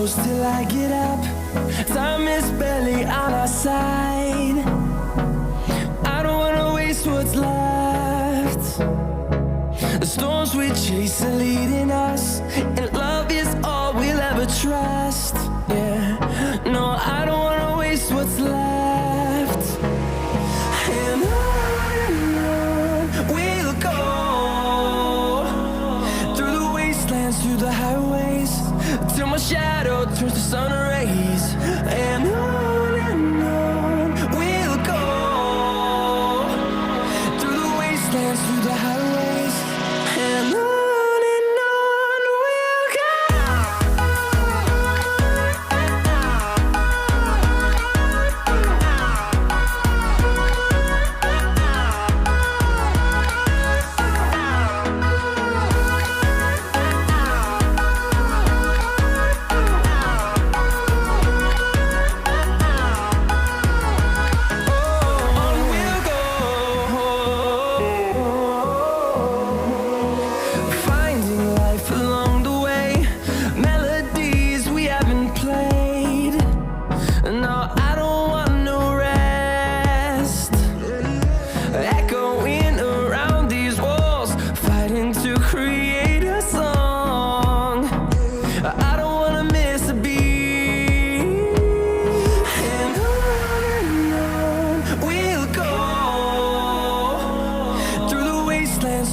close till I get up. Time is barely on our side. I don't wanna waste what's left. The storms we chase are leading us, and love is all we'll ever trust. Yeah, no, I don't wanna waste what's left. And on we'll go, through the wastelands, through the highways, till my shadow turns to sun rays. And on we'll go, through the wastelands, through the highways, and on we'll go.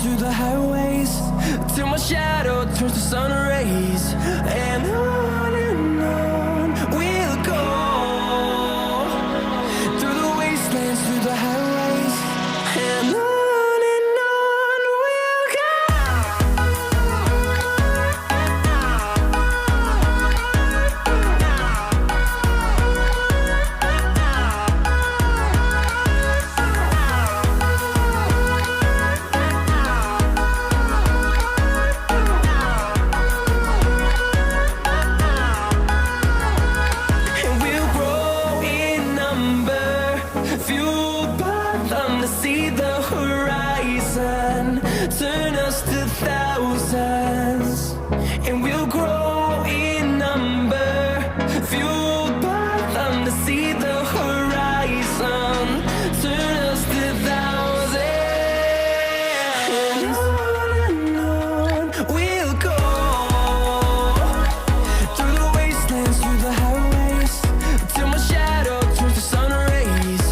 Through the highways, till my shadow turns to sun rays. And on we'll go, through the wastelands, through the highways, and on we'll go. See the horizon turn us to thousands, and we'll grow in number, fueled by them. To see the horizon turn us to thousands, and on we'll go, through the wastelands, through the highways, till my shadow turns to sun rays.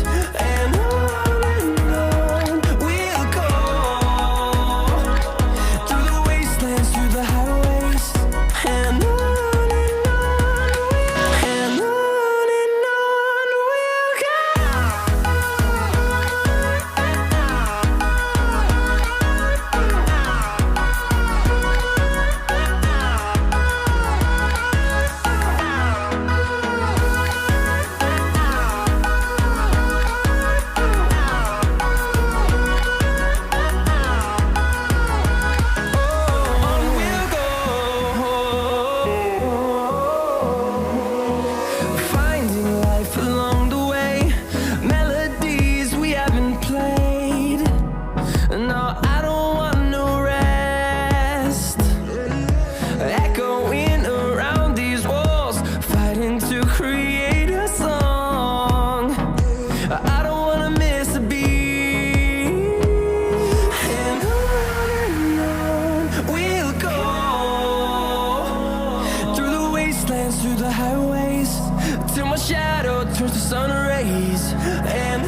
And through the highways, till my shadow turns to sun rays. And